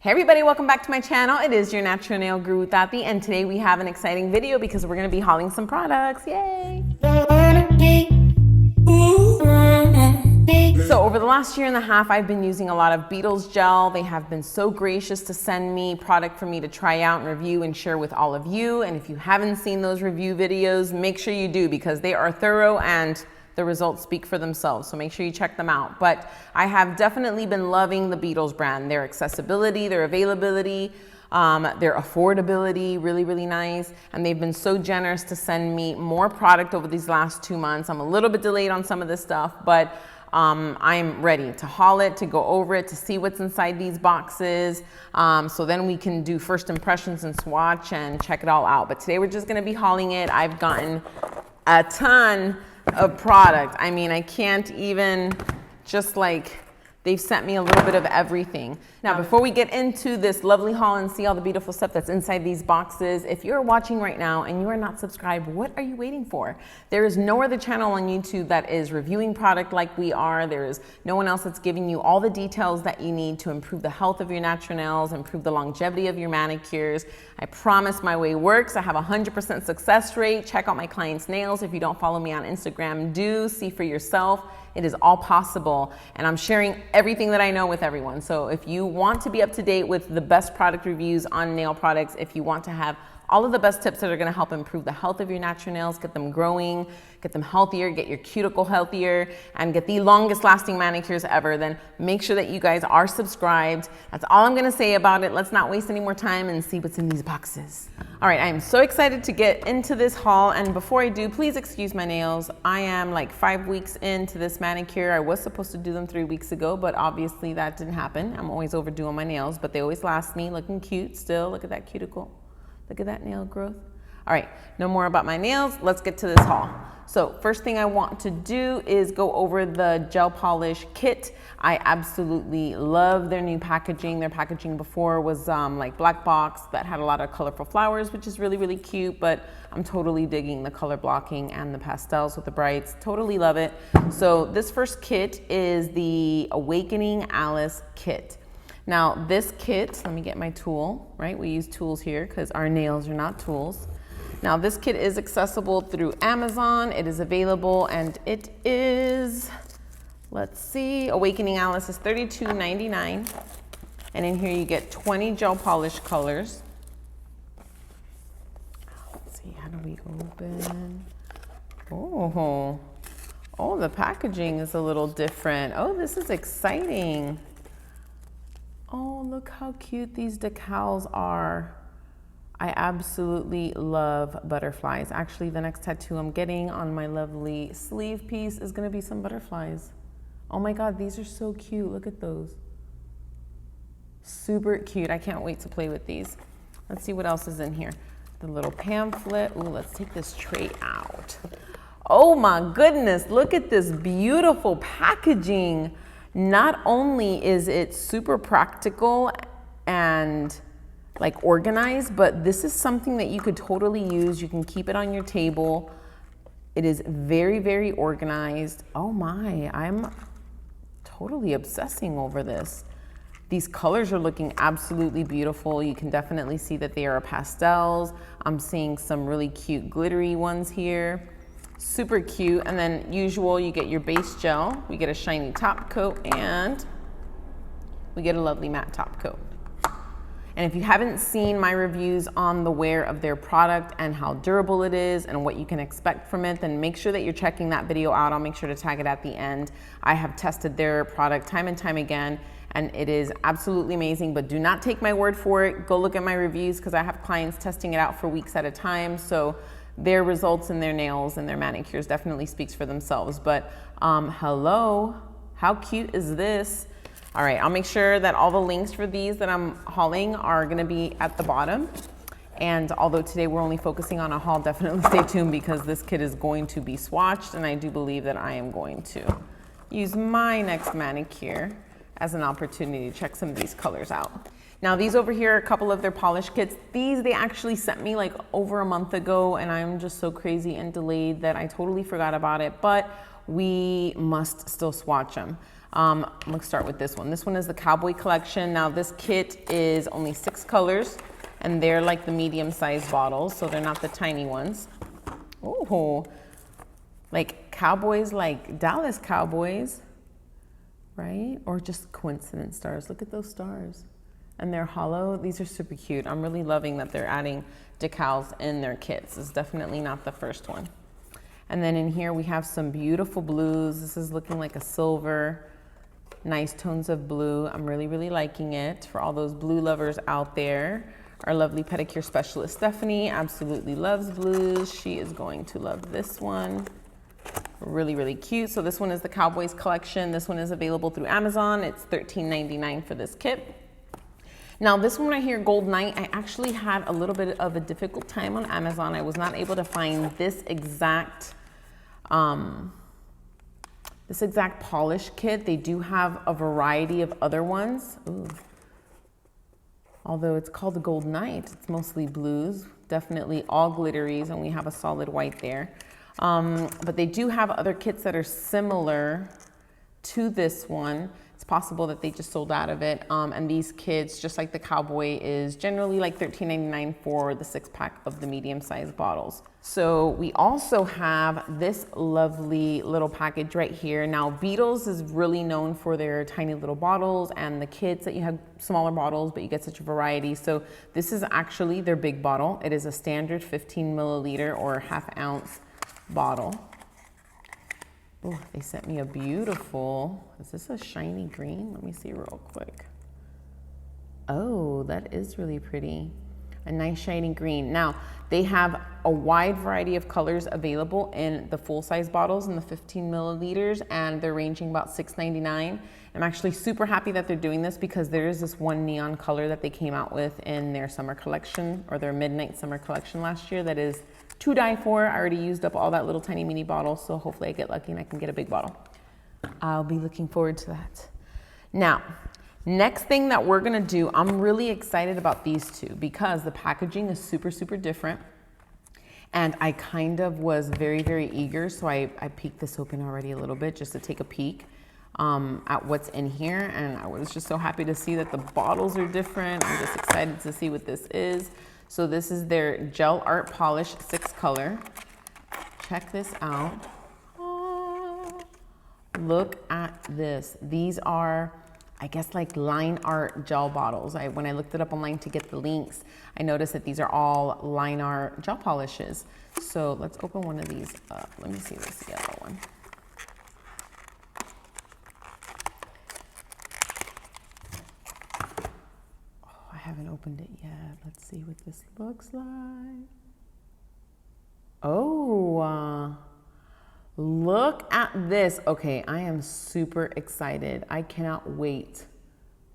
Hey everybody, welcome back to my channel. It is your natural nail guru Tati, and today we have an exciting video because we're going to be hauling some products. Yay! So over the last year and a half, I've been using a lot of Beetles gel. They have been so gracious to send me product for me to try out and review and share with all of you. And if you haven't seen those review videos, make sure you do because they are thorough and the results speak for themselves, so make sure you check them out. But I have definitely been loving the Beetles brand. Their accessibility, their availability, their affordability, really nice. And they've been so generous to send me more product over these last 2 months. I'm a little bit delayed on some of this stuff, but I'm ready to haul it, to go over it, to see what's inside these boxes. So then we can do first impressions and swatch and check it all out. But today we're just gonna be hauling it. I've gotten a ton of product. I mean, I can't even, just like, they've sent me a little bit of everything. Now, before we get into this lovely haul and see all the beautiful stuff that's inside these boxes, if you're watching right now and you are not subscribed, what are you waiting for? There is no other channel on YouTube that is reviewing product like we are. There is no one else that's giving you all the details that you need to improve the health of your natural nails, improve the longevity of your manicures. I promise my way works. I have a 100% success rate. Check out my clients' nails. If you don't follow me on Instagram, do see for yourself. It is all possible, and I'm sharing everything that I know with everyone. So if you want to be up to date with the best product reviews on nail products, if you want to have all of the best tips that are gonna help improve the health of your natural nails, get them growing, get them healthier, get your cuticle healthier, and get the longest lasting manicures ever, then make sure that you guys are subscribed. That's all I'm gonna say about it. Let's not waste any more time and see what's in these boxes. All right, I am so excited to get into this haul, and before I do, please excuse my nails. I am like 5 weeks into this manicure. I was supposed to do them 3 weeks ago, but obviously that didn't happen. I'm always overdue on my nails, but they always last me, looking cute still. Look at that cuticle. Look at that nail growth. All right, no more about my nails. Let's get to this haul. So first thing I want to do is go over the gel polish kit. I absolutely love their new packaging. Their packaging before was like black box that had a lot of colorful flowers, which is really cute, but I'm totally digging the color blocking and the pastels with the brights. Totally love it. So this first kit is the Awakening Alice kit. Now this kit, let me get my tool, right? We use tools here because our nails are not tools. Now this kit is accessible through Amazon. It is available and it is, let's see, Awakening Alice is $32.99. And in here you get 20 gel polish colors. Let's see, how do we open? Oh, the packaging is a little different. Oh, this is exciting. Oh, look how cute these decals are. I absolutely love butterflies. Actually, the next tattoo I'm getting on my lovely sleeve piece is gonna be some butterflies. Oh my God, these are so cute. Look at those. Super cute. I can't wait to play with these. Let's see what else is in here. The little pamphlet. Ooh, let's take this tray out. Oh my goodness, look at this beautiful packaging. Not only is it super practical and like organized, but this is something that you could totally use. You can keep it on your table. It is very organized. Oh my, I'm totally obsessing over this. These colors are looking absolutely beautiful. You can definitely see that they are pastels. I'm seeing some really cute glittery ones here. Super cute. And then usual, you get your base gel, we get a shiny top coat, and we get a lovely matte top coat. And if you haven't seen my reviews on the wear of their product and how durable it is and what you can expect from it, then make sure that you're checking that video out. I'll make sure to tag it at the end. I have tested their product time and time again, and it is absolutely amazing, but do not take my word for it. Go look at my reviews because I have clients testing it out for weeks at a time. So their results in their nails and their manicures definitely speaks for themselves. But hello, how cute is this? All right, I'll make sure that all the links for these that I'm hauling are gonna be at the bottom. And although today we're only focusing on a haul, definitely stay tuned because this kit is going to be swatched, and I do believe that I am going to use my next manicure as an opportunity to check some of these colors out. Now these over here are a couple of their polish kits. These they actually sent me like over a month ago, and I'm just so crazy and delayed that I totally forgot about it, but we must still swatch them. I'm gonna start with this one. This one is the Cowboy Collection. Now this kit is only 6 colors and they're like the medium-sized bottles, so they're not the tiny ones. Oh, like cowboys, like Dallas Cowboys, right? Or just coincidence stars. Look at those stars. And they're hollow. These are super cute. I'm really loving that they're adding decals in their kits. It's definitely not the first one. And then in here we have some beautiful blues. This is looking like a silver, nice tones of blue. I'm really, really liking it. For all those blue lovers out there, our lovely pedicure specialist Stephanie absolutely loves blues. She is going to love this one. Really, really cute. So this one is the Cowboys Collection. This one is available through Amazon. It's $13.99 for this kit. Now this one right here, Gold Night, I actually had a little bit of a difficult time on Amazon. I was not able to find this exact polish kit. They do have a variety of other ones. Ooh. Although it's called the Gold Night, it's mostly blues, definitely all glitteries, and we have a solid white there. But they do have other kits that are similar to this one. It's possible that they just sold out of it. And these kits, just like the Cowboy, is generally like $13.99 for the 6-pack of the medium-sized bottles. So we also have this lovely little package right here. Now, Beetles is really known for their tiny little bottles and the kits that you have smaller bottles, but you get such a variety. So this is actually their big bottle. It is a standard 15 milliliter or ½ ounce bottle. Oh, they sent me a beautiful, is this a shiny green? Let me see real quick. Oh, that is really pretty. A nice shiny green. Now, they have a wide variety of colors available in the full-size bottles in the 15 milliliters, and they're ranging about $6.99. I'm actually super happy that they're doing this because there is this one neon color that they came out with in their summer collection, or their midnight summer collection last year, that is to die for. I already used up all that little tiny mini bottle, so hopefully I get lucky and I can get a big bottle. I'll be looking forward to that. Now, next thing that we're gonna do, I'm really excited about these two because the packaging is super, super different. And I kind of was very, very eager, so I peeked this open already a little bit just to take a peek at what's in here. And I was just so happy to see that the bottles are different. I'm just excited to see what this is. So this is their Gel Art Polish 6 color. Check this out. Oh, look at this. These are, I guess, like line art gel bottles. When I looked it up online to get the links, I noticed that these are all line art gel polishes. So let's open one of these up. Let me see this yellow one. I haven't opened it yet. Let's see what this looks like. Oh, look at this. Okay, I am super excited. I cannot wait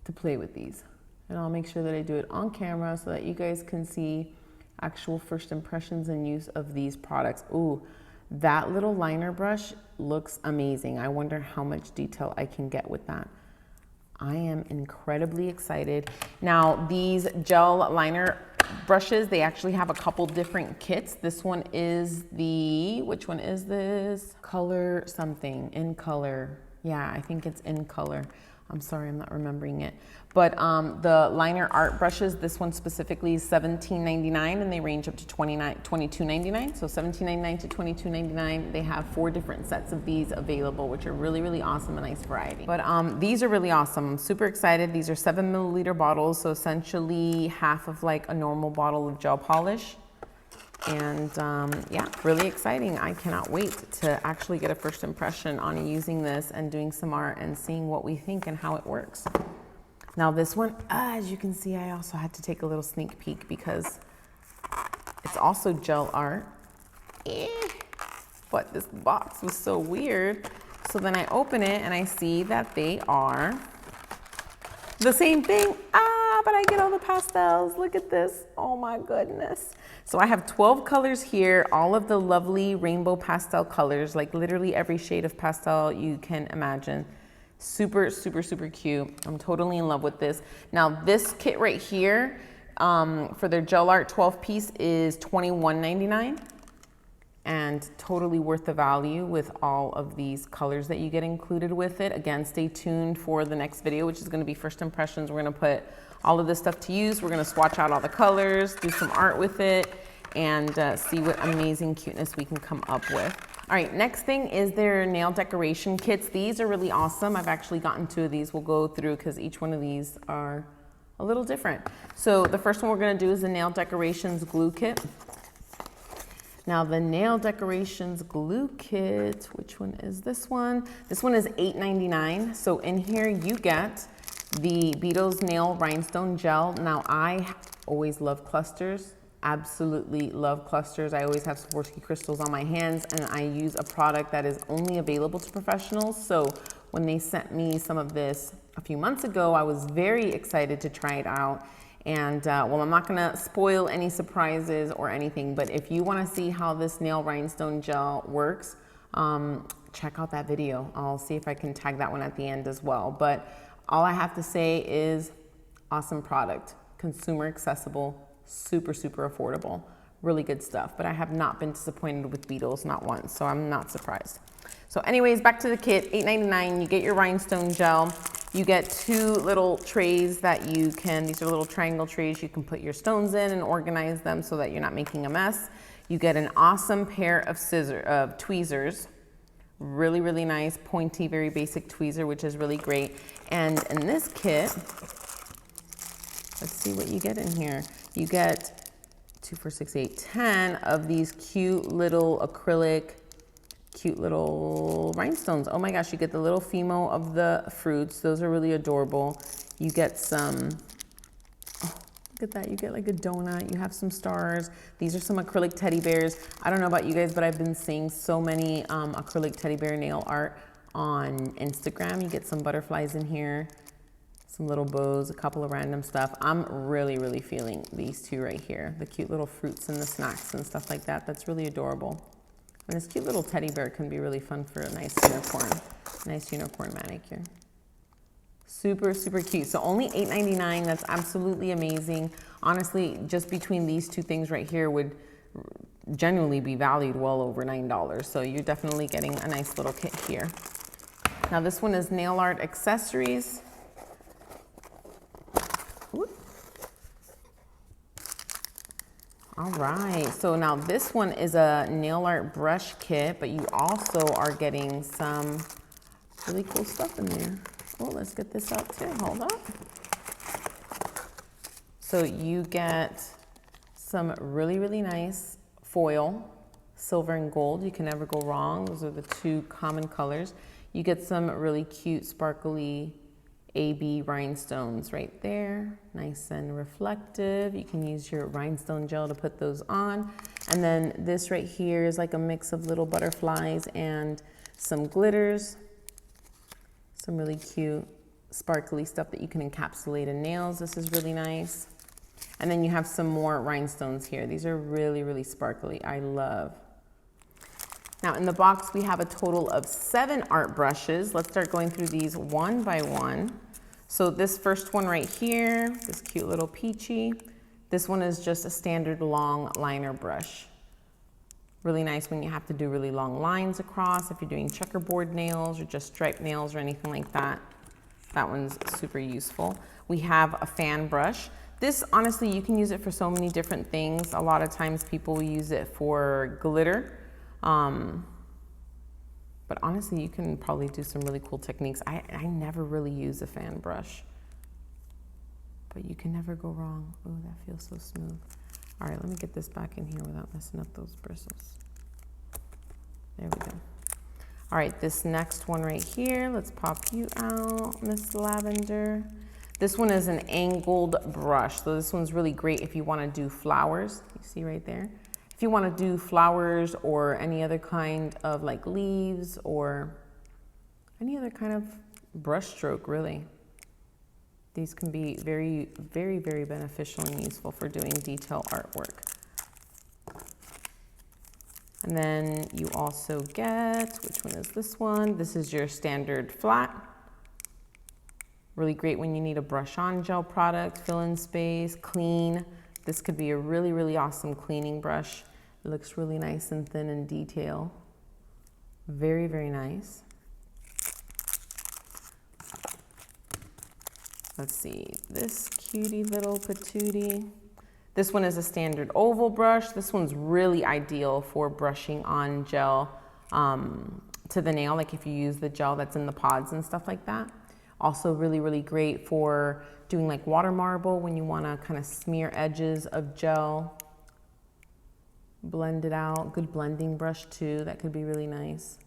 to play with these. And I'll make sure that I do it on camera so that you guys can see actual first impressions and use of these products. Ooh, that little liner brush looks amazing. I wonder how much detail I can get with that. I am incredibly excited. Now, these gel liner brushes, they actually have a couple different kits. This one is the, which one is this? Color something, in color. Yeah, I think it's in color. I'm sorry, I'm not remembering it. But the liner art brushes, this one specifically is $17.99 and they range up to $22.99. So $17.99 to $22.99. They have 4 different sets of these available, which are really, really awesome, a nice variety. But these are really awesome. I'm super excited. These are 7 milliliter bottles, so essentially half of like a normal bottle of gel polish. And yeah, really exciting. I cannot wait to actually get a first impression on using this and doing some art and seeing what we think and how it works. Now this one, as you can see, I also had to take a little sneak peek because it's also gel art. But this box was so weird. So then I open it and I see that they are the same thing. But I get all the pastels. Look at this. Oh my goodness. So I have 12 colors here, all of the lovely rainbow pastel colors, like literally every shade of pastel you can imagine. Super, super, super cute. I'm totally in love with this. Now this kit right here for their gel art 12 piece is $21.99. and totally worth the value with all of these colors that you get included with it. Again, stay tuned for the next video, which is going to be first impressions. We're going to put all of this stuff to use. We're going to swatch out all the colors, do some art with it, and see what amazing cuteness we can come up with. All right, next thing is their nail decoration kits. These are really awesome. I've actually gotten 2 of these. We'll go through because each one of these are a little different. So the first one we're going to do is the nail decorations glue kit. Now the nail decorations glue kit, which one is this one? This one is $8.99. So in here you get the Beetles nail rhinestone gel. Now I always love clusters, absolutely love clusters. I always have Swarovski crystals on my hands, and I use a product that is only available to professionals. So when they sent me some of this a few months ago, I was very excited to try it out. And well, I'm not gonna spoil any surprises or anything, but if you wanna see how this nail rhinestone gel works, check out that video. I'll see if I can tag that one at the end as well. But all I have to say is awesome product, consumer accessible, super, super affordable, really good stuff. But I have not been disappointed with Beetles, not once, so I'm not surprised. So anyways, back to the kit, $8.99, you get your rhinestone gel. You get 2 little trays that you can, these are little triangle trays, you can put your stones in and organize them so that you're not making a mess. You get an awesome pair of tweezers, really, really nice, pointy, very basic tweezer, which is really great. And in this kit, let's see what you get in here. You get 2, 4, 6, 8, 10 of these cute little acrylic, cute little rhinestones. Oh my gosh, you get the little Fimo of the fruits. Those are really adorable. You get some, oh, look at that. You get like a donut. You have some stars. These are some acrylic teddy bears. I don't know about you guys, but I've been seeing so many acrylic teddy bear nail art on Instagram. You get some butterflies in here, some little bows, a couple of random stuff. I'm really, really feeling these 2 right here. The cute little fruits and the snacks and stuff like that. That's really adorable. And this cute little teddy bear can be really fun for a nice unicorn manicure. Super, super cute. So only $8.99, that's absolutely amazing. Honestly, just between these 2 things right here would genuinely be valued well over $9. So you're definitely getting a nice little kit here. Now this one is nail art accessories. Ooh. All right, so now this one is a nail art brush kit, but you also are getting some really cool stuff in there. Oh, let's get this out too, hold up. So you get some really, really nice foil, silver and gold. You can never go wrong. Those are the 2 common colors. You get some really cute, sparkly AB rhinestones right there, nice and reflective. You can use your rhinestone gel to put those on. And then this right here is like a mix of little butterflies and some glitters. Some really cute sparkly stuff that you can encapsulate in nails. This is really nice. And then you have some more rhinestones here. These are really, really sparkly. I love. Now in the box, we have a total of 7 art brushes. Let's start going through these one by one. So this first one right here, this cute little peachy, this one is just a standard long liner brush. Really nice when you have to do really long lines across, if you're doing checkerboard nails or just striped nails or anything like that. That one's super useful. We have a fan brush. This, honestly, you can use it for so many different things. A lot of times people use it for glitter. But honestly, you can probably do some really cool techniques. I never really use a fan brush, but you can never go wrong. Oh, that feels so smooth. All right, let me get this back in here without messing up those bristles. There we go. All right, this next one right here, let's pop you out, Miss Lavender. This one is an angled brush. So this one's really great if you want to do flowers. You see right there? If you want to do flowers or any other kind of like leaves or any other kind of brush stroke, really. These can be very, very, very beneficial and useful for doing detail artwork. And then you also get, which one is this one? This is your standard flat. Really great when you need a brush-on gel product, fill in space, clean. This could be a really, really awesome cleaning brush. It looks really nice and thin in detail. Very, very nice. Let's see, this cutie little patootie. This one is a standard oval brush. This one's really ideal for brushing on gel to the nail, like if you use the gel that's in the pods and stuff like that. Also really, really great for doing like water marble when you want to kind of smear edges of gel. Blend it out. Good blending brush too. That could be really nice.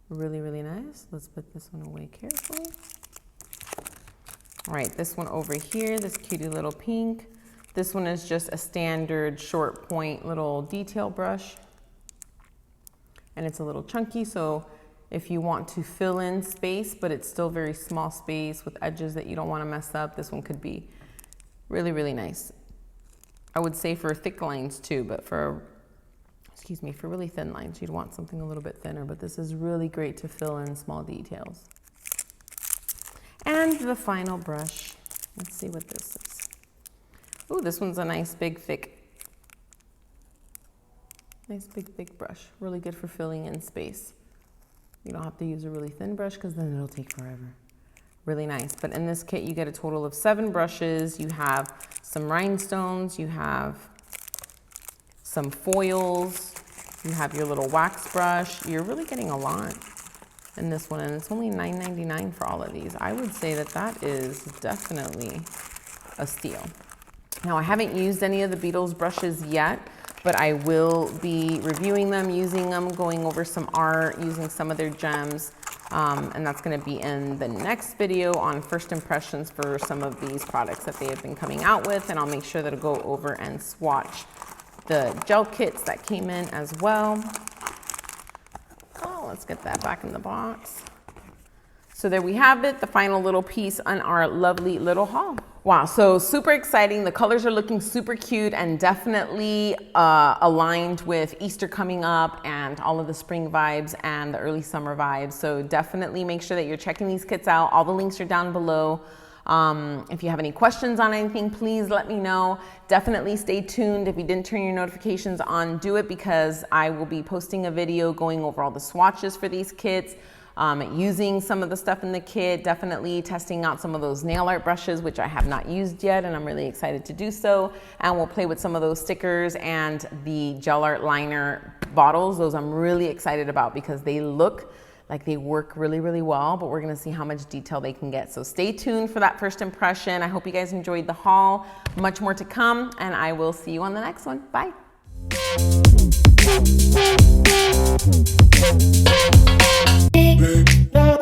Really, really nice. Let's put this one away carefully. All right, this one over here, this cutie little pink. This one is just a standard short point little detail brush. And it's a little chunky, so if you want to fill in space, but it's still very small space with edges that you don't want to mess up, this one could be really, really nice. I would say for thick lines too, but for really thin lines, you'd want something a little bit thinner, but this is really great to fill in small details. And the final brush, let's see what this is. Ooh, this one's a nice big thick brush. Really good for filling in space. You don't have to use a really thin brush because then it'll take forever. Really nice. But in this kit, you get a total of 7 brushes. You have some rhinestones. You have some foils. You have your little wax brush. You're really getting a lot in this one. And it's only $9.99 for all of these. I would say that that is definitely a steal. Now, I haven't used any of the Beetles brushes yet, but I will be reviewing them, using them, going over some art, using some of their gems. And that's gonna be in the next video on first impressions for some of these products that they have been coming out with. And I'll make sure that I'll go over and swatch the gel kits that came in as well. Oh, let's get that back in the box. So there we have it, the final little piece on our lovely little haul. Wow, so super exciting. The colors are looking super cute and definitely aligned with Easter coming up and all of the spring vibes and the early summer vibes. So definitely make sure that you're checking these kits out. All the links are down below. If you have any questions on anything, please let me know. Definitely stay tuned. If you didn't turn your notifications on, do it, because I will be posting a video going over all the swatches for these kits. Using some of the stuff in the kit, definitely testing out some of those nail art brushes, which I have not used yet, and I'm really excited to do so. And we'll play with some of those stickers and the gel art liner bottles. Those I'm really excited about because they look like they work really, really well, but we're gonna see how much detail they can get. So stay tuned for that first impression. I hope you guys enjoyed the haul. Much more to come, and I will see you on the next one. Bye. Big